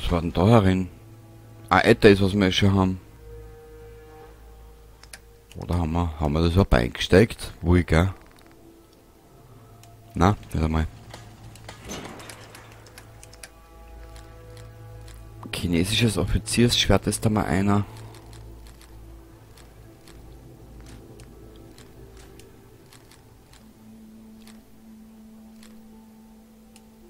Was war denn da herin? Ah, Äther ist, was wir schon haben. Oder haben wir das überhaupt eingesteckt? Wo ich, gell? Na, nicht einmal. Chinesisches Offiziersschwert ist da mal einer.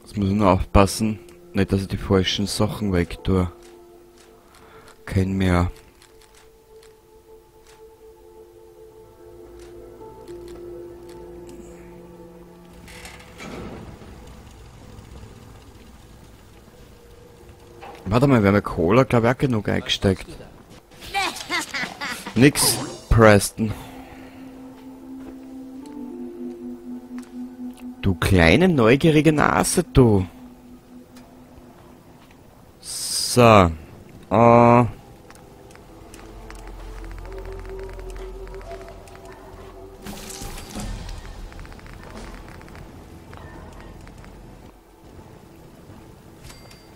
Jetzt muss ich nur aufpassen, nicht dass ich die falschen Sachen weg tue. Kein mehr. Warte mal, wir haben Cola, glaube ich, auch genug eingesteckt. Nix, Preston. Du kleine neugierige Nase, du. So.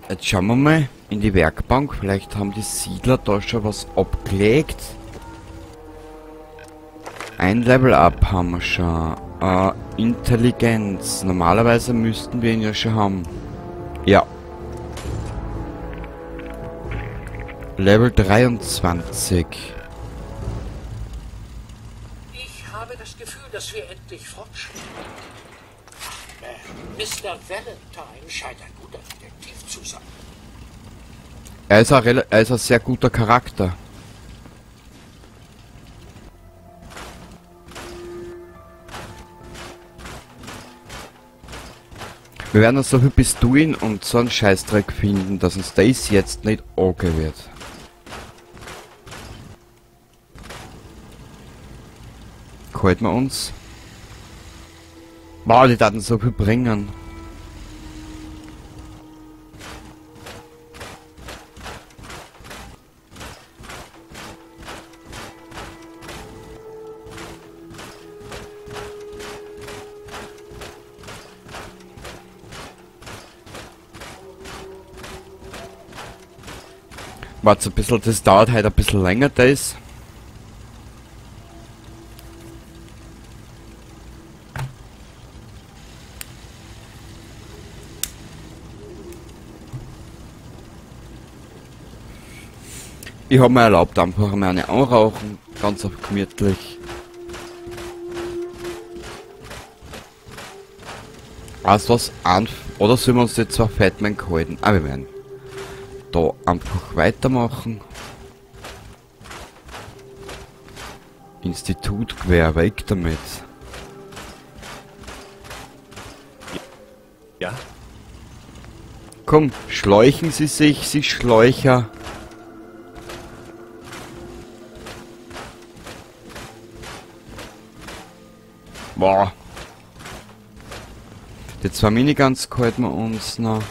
Jetzt schauen wir mal in die Werkbank. Vielleicht haben die Siedler da schon was abgelegt. Ein Level Up haben wir schon. Intelligenz. Normalerweise müssten wir ihn ja schon haben. Ja. Level 23. Ich habe das Gefühl, dass wir endlich fortschreiten. Mr. Valentine scheint ein guter Detektiv zu sein. Er ist ein sehr guter Charakter. Wir werden uns so viel Pistolen und so einen Scheißdreck finden, dass uns das jetzt nicht okay wird. Halten wir uns. Wow, die Daten so viel bringen. Warte ein bisschen, das dauert halt ein bisschen länger, das. Ich habe mir erlaubt, einfach mal eine anrauchen, ganz auf gemütlich. Weißt du was? Oder sollen wir uns jetzt zwar Fatman halten? Ah, wir werden da einfach weitermachen. Institutgewehr, weg damit. Ja? Komm, schleichen Sie sich, Sie Schläucher. Boah. Die zwei Miniguns halten wir uns noch.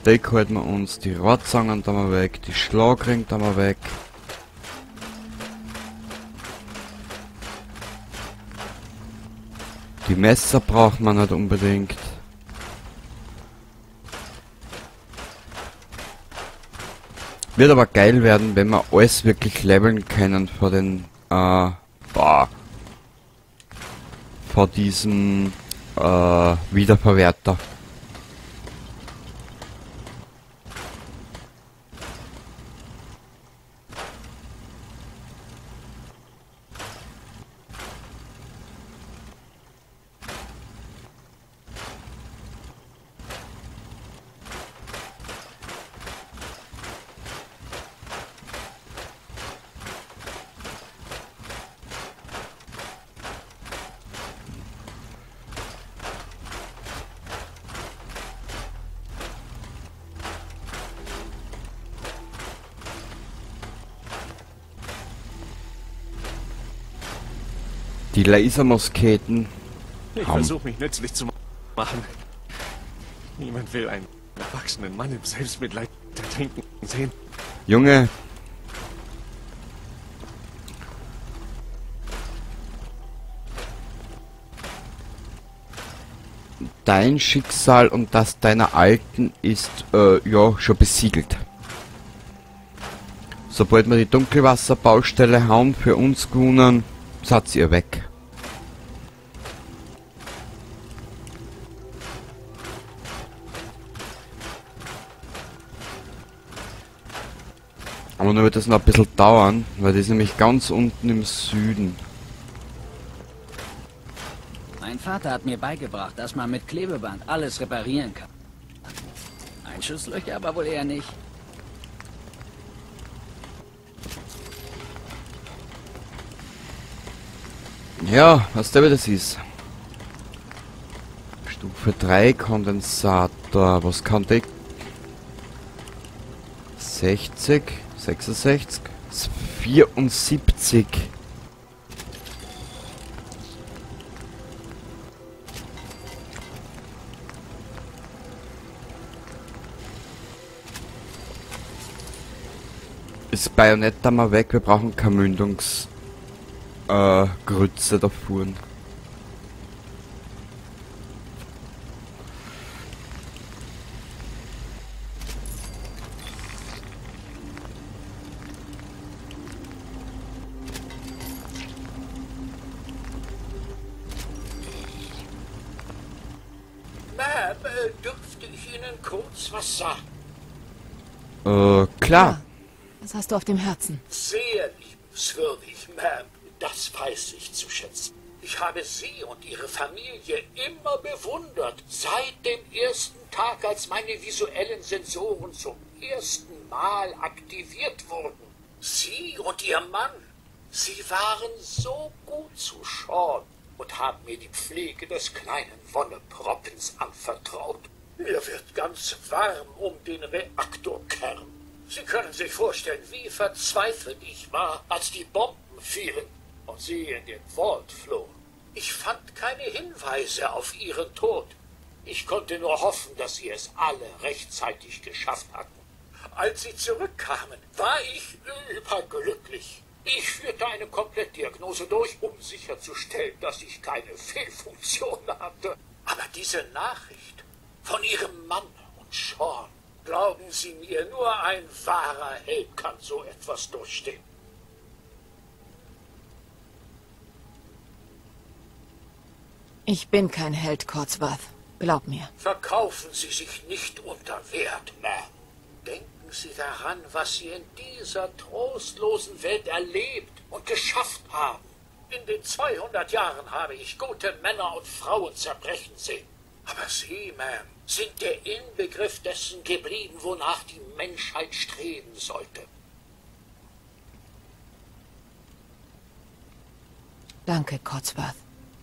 Die halten wir uns. Die Rohrzangen da mal weg. Die Schlagring da mal weg. Die Messer braucht man nicht unbedingt. Wird aber geil werden, wenn wir alles wirklich leveln können vor den, vor diesem, Wiederverwerter. Die Lasermusketen. Ich versuche mich nützlich zu machen. Niemand will einen erwachsenen Mann im Selbstmitleid ertrinken sehen. Junge. dein Schicksal und das deiner Alten ist, ja, schon besiegelt. Sobald wir die Dunkelwasserbaustelle haben, für uns gewonnen, seid ihr weg. Aber nur wird das noch ein bisschen dauern, weil das ist nämlich ganz unten im Süden. Mein Vater hat mir beigebracht, dass man mit Klebeband alles reparieren kann. Einschusslöcher aber wohl eher nicht. Ja, was der das ist. Stufe 3 Kondensator. Was kann der? 60, 66, 74. Ist Bajonett da mal weg, wir brauchen keine Mündungsgrütze da fuhren. Ma'am, dürfte ich Ihnen kurz was sagen? Klar. Was hast du auf dem Herzen? Sehr liebenswürdig, Ma'am. Das weiß ich zu schätzen. Ich habe Sie und Ihre Familie immer bewundert. Seit dem ersten Tag, als meine visuellen Sensoren zum ersten Mal aktiviert wurden. Sie und Ihr Mann, Sie waren so gut zu Sean und haben mir die Pflege des kleinen Wonneproppens anvertraut. Mir wird ganz warm um den Reaktorkern. Sie können sich vorstellen, wie verzweifelt ich war, als die Bomben fielen und Sie in den Vault flohen. Ich fand keine Hinweise auf Ihren Tod. Ich konnte nur hoffen, dass Sie es alle rechtzeitig geschafft hatten. Als Sie zurückkamen, war ich überglücklich. Ich führte eine Komplettdiagnose durch, um sicherzustellen, dass ich keine Fehlfunktion hatte. Aber diese Nachricht von Ihrem Mann und Sean, glauben Sie mir, nur ein wahrer Held kann so etwas durchstehen. Ich bin kein Held, Codsworth. Glaub mir. Verkaufen Sie sich nicht unter Wert, Ma'am. Denken Sie daran, was Sie in dieser trostlosen Welt erlebt und geschafft haben. In den 200 Jahren habe ich gute Männer und Frauen zerbrechen sehen. Aber Sie, Ma'am, sind der Inbegriff dessen geblieben, wonach die Menschheit streben sollte. Danke, Codsworth.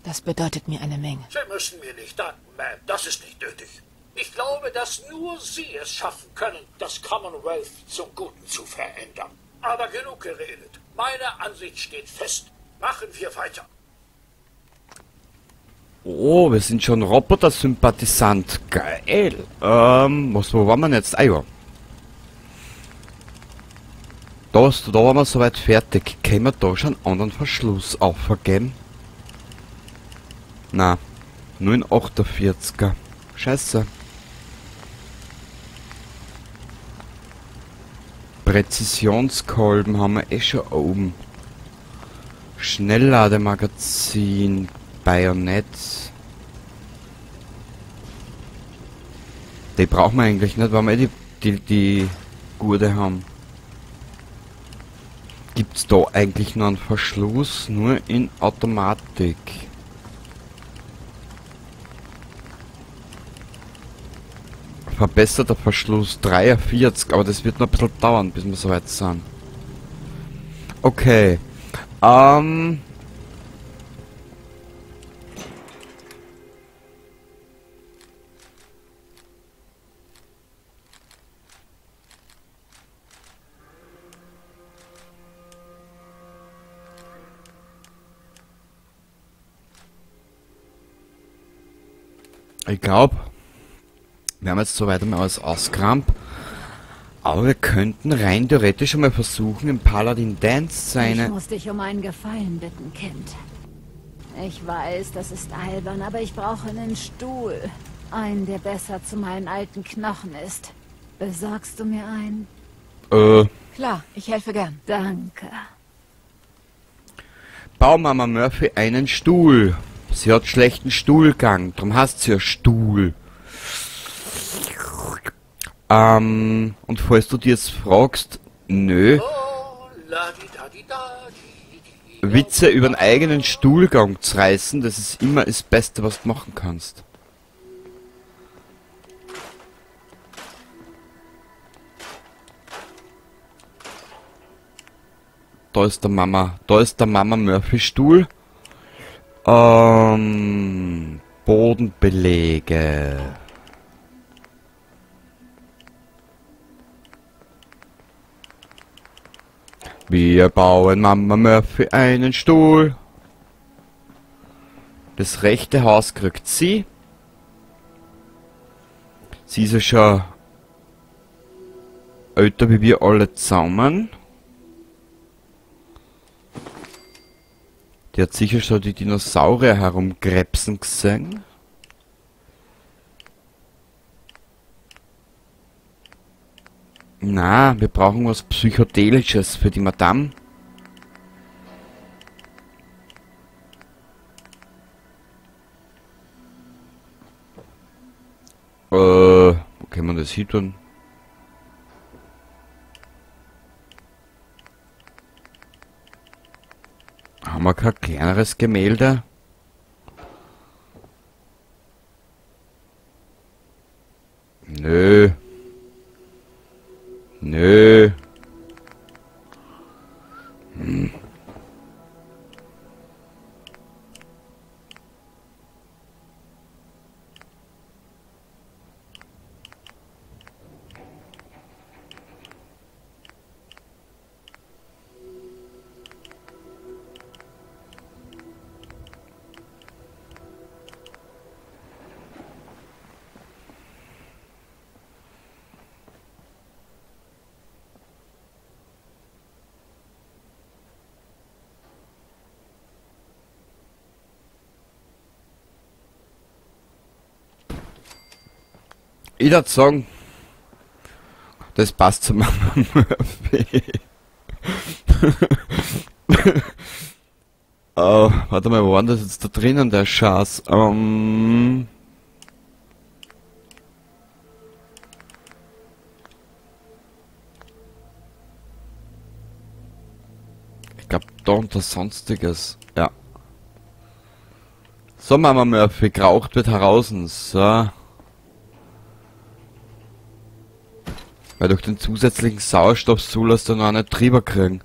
Das bedeutet mir eine Menge. Sie müssen mir nicht danken, Ma'am. Das ist nicht nötig. Ich glaube, dass nur Sie es schaffen können, das Commonwealth zum Guten zu verändern. Aber genug geredet. Meine Ansicht steht fest. Machen wir weiter. Oh, wir sind schon Roboter-Sympathisant. Geil. Wo waren wir jetzt? Ah ja. Da waren wir soweit fertig. Können wir da schon einen anderen Verschluss aufvergeben? Na, nur in 48er. Scheiße. Präzisionskolben haben wir eh schon oben. Schnelllademagazin. Bajonett. Die brauchen wir eigentlich nicht, weil wir die Gurde haben. Gibt's da eigentlich noch einen Verschluss? Nur in Automatik. Verbesserter Verschluss 43, aber das wird noch ein bisschen dauern, bis wir soweit sind. Okay. Ich glaube, wir haben jetzt soweit einmal alles ausgerammt. Aber wir könnten rein theoretisch einmal versuchen, im Paladin Dance Ich seine... muss dich um einen Gefallen bitten, Kind. Ich weiß, das ist albern, aber ich brauche einen Stuhl. einen, der besser zu meinen alten Knochen ist. Besorgst du mir einen? Klar, ich helfe gern. Danke. Bau Mama Murphy einen Stuhl. Sie hat schlechten Stuhlgang, darum heißt sie ja Stuhl. Und falls du dir jetzt fragst, nö, Oh, la-di-da-di-da-di-di. Witze über den eigenen Stuhlgang zu reißen, das ist immer das Beste, was du machen kannst. Da ist der Mama Murphy Stuhl. Bodenbelege. Wir bauen Mama Murphy einen Stuhl. Das rechte Haus kriegt sie. Sie ist ja schon älter wie wir alle zusammen. Die hat sicher schon die Dinosaurier herumkrebsen gesehen. Na, wir brauchen was Psychedelisches für die Madame. Wo kann man das hier tun? Haben wir kein kleineres Gemälde? Nö. Nö. Ich würd sagen, das passt zu Mama Murphy. Oh, warte mal, wo war denn das jetzt da drinnen, der Schatz? Ich glaube, da unter Sonstiges. Ja. So, Mama Murphy, geraucht wird heraus. So. Weil durch den zusätzlichen Sauerstoffzulass dann noch nicht drüber kriegen.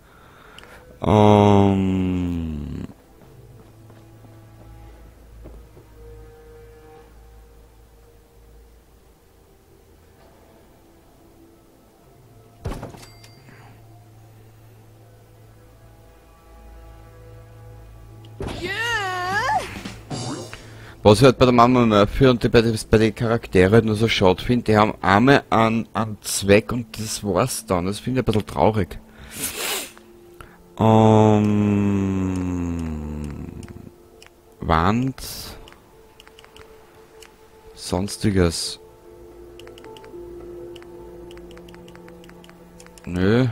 Was ich halt bei der Mama Murphy und bei den Charakteren halt nur so schade finde, die haben einmal einen Zweck und das war's dann. Das finde ich ein bisschen traurig. Wand. Sonstiges. Nö.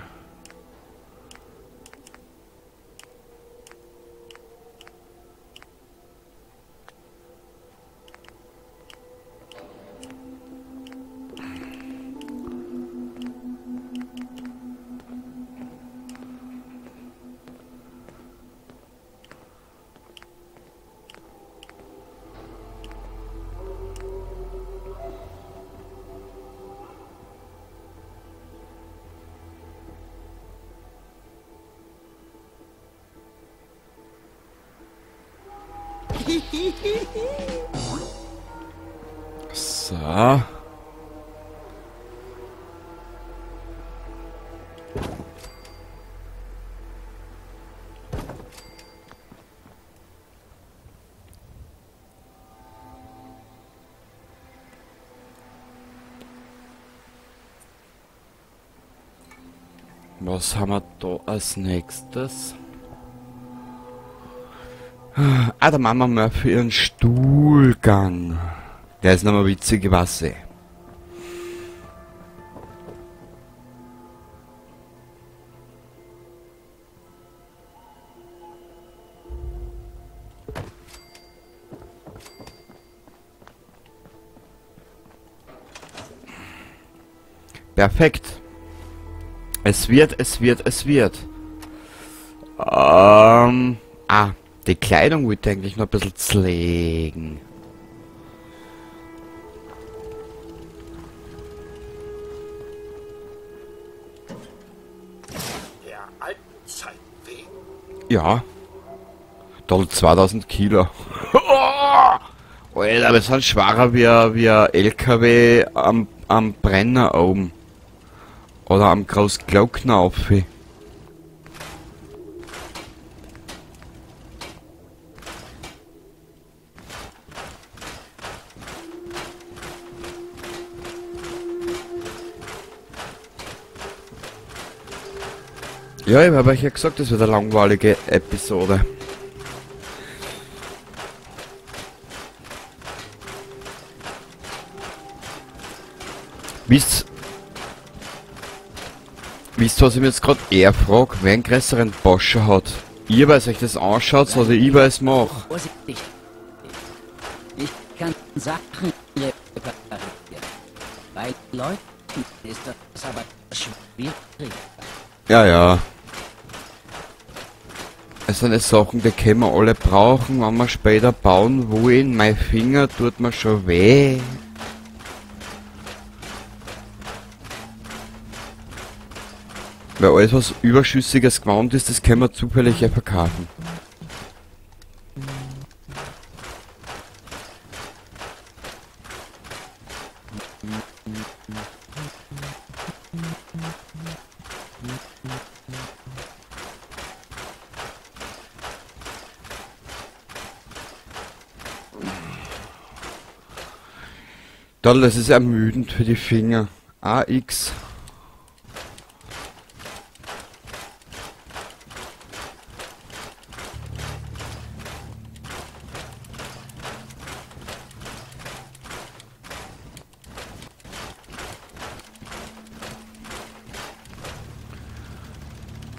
So. Was haben wir da als nächstes? Ah, der Mama Murphy ihren Stuhlgang. Der ist nochmal witzig, ich weiß eh. Perfekt. Es wird. Die Kleidung wollte ich eigentlich noch ein bisschen zlegen. Der alten Zeit wegen. Ja. Da 2000 Kilo. Alter, wir sind schwerer wie ein LKW am Brenner oben. Oder am Großglockner auf. Ja, ich habe euch ja gesagt, das wird eine langweilige Episode. Wisst, was ich mir jetzt gerade eher frage, wer einen größeren Boscher hat? Ihr, weil euch das anschaut, oder ich, weil es mache? Vorsichtig. Ich kann Sachen reparieren. Bei Leuten ist das aber schwierig. Ja. Es sind Sachen, die können wir alle brauchen, wenn wir später bauen wollen. Mein Finger tut mir schon weh. Weil alles, was Überschüssiges gewandt ist, das können wir zufällig ja verkaufen. Dann, das ist ermüdend für die Finger. AX.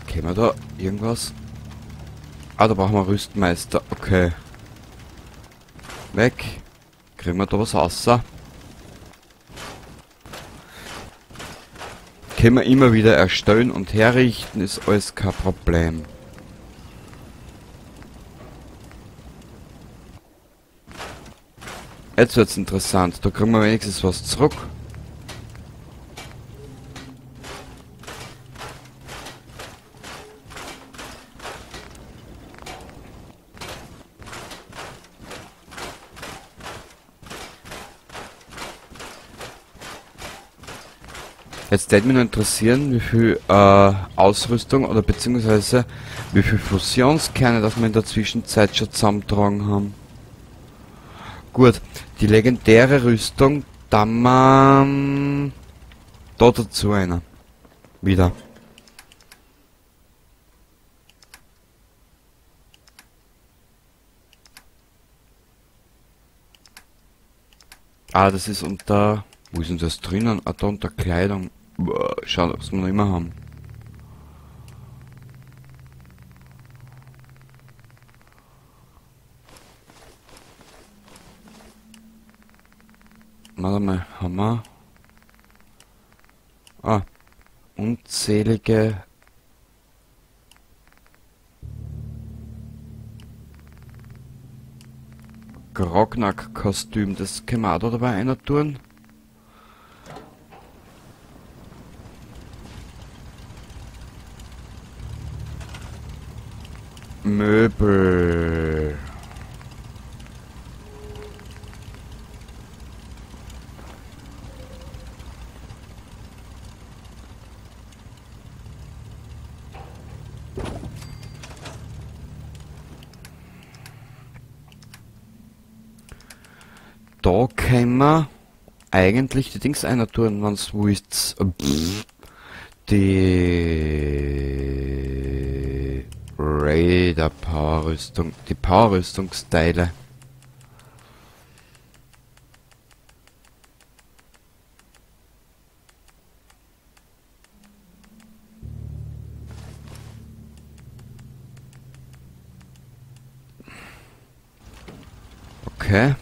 Können wir da irgendwas? Ah, da brauchen wir Rüstmeister. Okay. Weg. Kriegen wir da was raus? Können wir immer wieder erstellen und herrichten, ist alles kein Problem. Jetzt wird's interessant, da kriegen wir wenigstens was zurück. Jetzt würde mich nur interessieren, wie viel Ausrüstung oder beziehungsweise wie viel Fusionskerne, dass wir in der Zwischenzeit schon zusammentragen haben. Gut, die legendäre Rüstung, dann man da dazu einer. Wieder. Ah, das ist unter... Wo ist denn das drinnen? Ah, da unter Kleidung. Boah, schau, was wir noch immer haben. Warte mal, haben wir... Ah, unzählige... Grognak-Kostüm, das können wir auch da dabei einer tun. Möbel. Da können wir eigentlich die Dings einer tun, wenn's wo ist. Die Raider Powerrüstung, die Powerrüstungsteile. Okay.